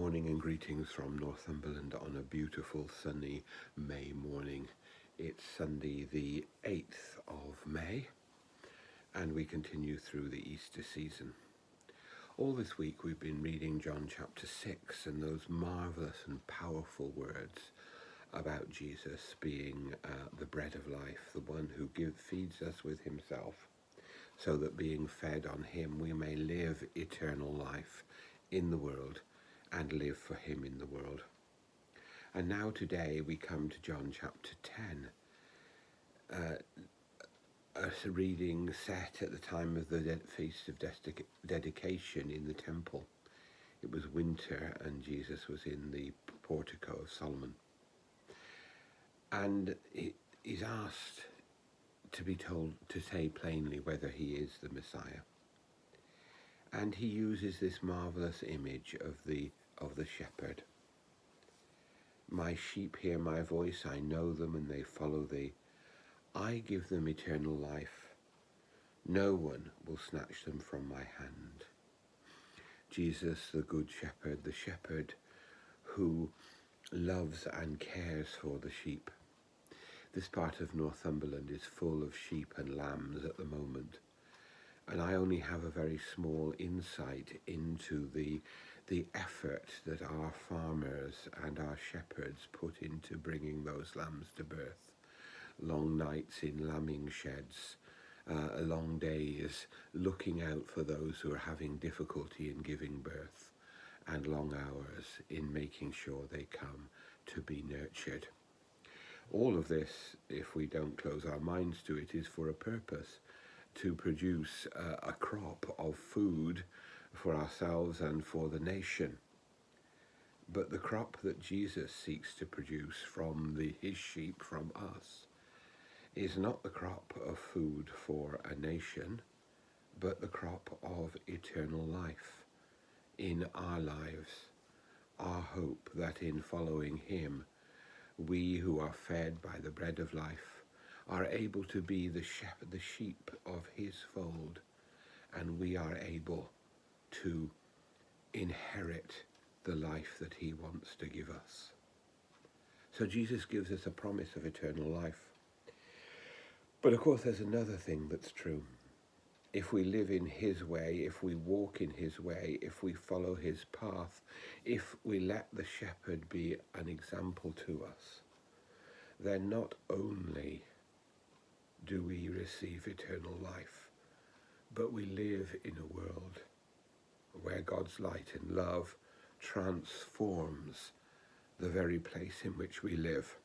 morning and greetings from Northumberland on a beautiful sunny May morning. It's Sunday the 8th of May and we continue through the Easter season. All this week we've been reading John chapter 6 and those marvellous and powerful words about Jesus being the bread of life, the one who feeds us with himself, so that being fed on him we may live eternal life in the world and live for him in the world. And now today we come to John chapter 10, a reading set at the time of the Feast of Dedication in the temple. It was winter and Jesus was in the portico of Solomon. And he's asked to be told to say plainly whether he is the Messiah. And he uses this marvellous image of the shepherd. My sheep hear my voice, I know them and they follow thee. I give them eternal life. No one will snatch them from my hand. Jesus, the good shepherd, the shepherd who loves and cares for the sheep. This part of Northumberland is full of sheep and lambs at the moment. And I only have a very small insight into the effort that our farmers and our shepherds put into bringing those lambs to birth. Long nights in lambing sheds, long days looking out for those who are having difficulty in giving birth, and long hours in making sure they come to be nurtured. All of this, if we don't close our minds to it, is for a purpose: to produce a crop of food for ourselves and for the nation. But the crop that Jesus seeks to produce from his sheep, from us, is not the crop of food for a nation, but the crop of eternal life in our lives. Our hope that in following him, we who are fed by the bread of life are able to be the sheep of his fold, and we are able to inherit the life that he wants to give us. So Jesus gives us a promise of eternal life. But of course there's another thing that's true. If we live in his way, if we walk in his way, if we follow his path, if we let the shepherd be an example to us, then not only do we receive eternal life, but we live in a world where God's light and love transforms the very place in which we live.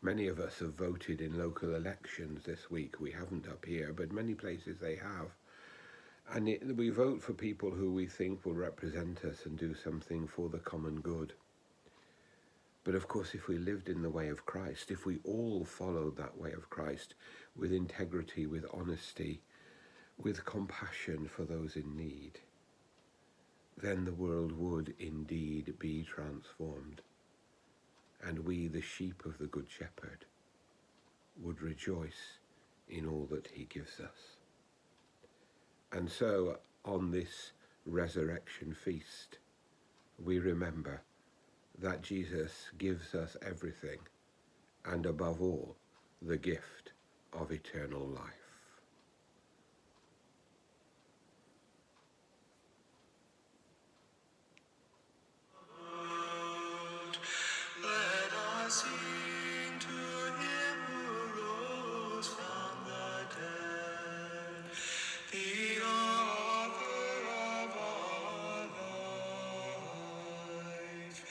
Many of us have voted in local elections this week. We haven't up here, but many places they have. And we vote for people who we think will represent us and do something for the common good. But of course, if we lived in the way of Christ, if we all followed that way of Christ with integrity, with honesty, with compassion for those in need, then the world would indeed be transformed. And we, the sheep of the Good Shepherd, would rejoice in all that he gives us. And so, on this resurrection feast, we remember that Jesus gives us everything, and above all, the gift of eternal life.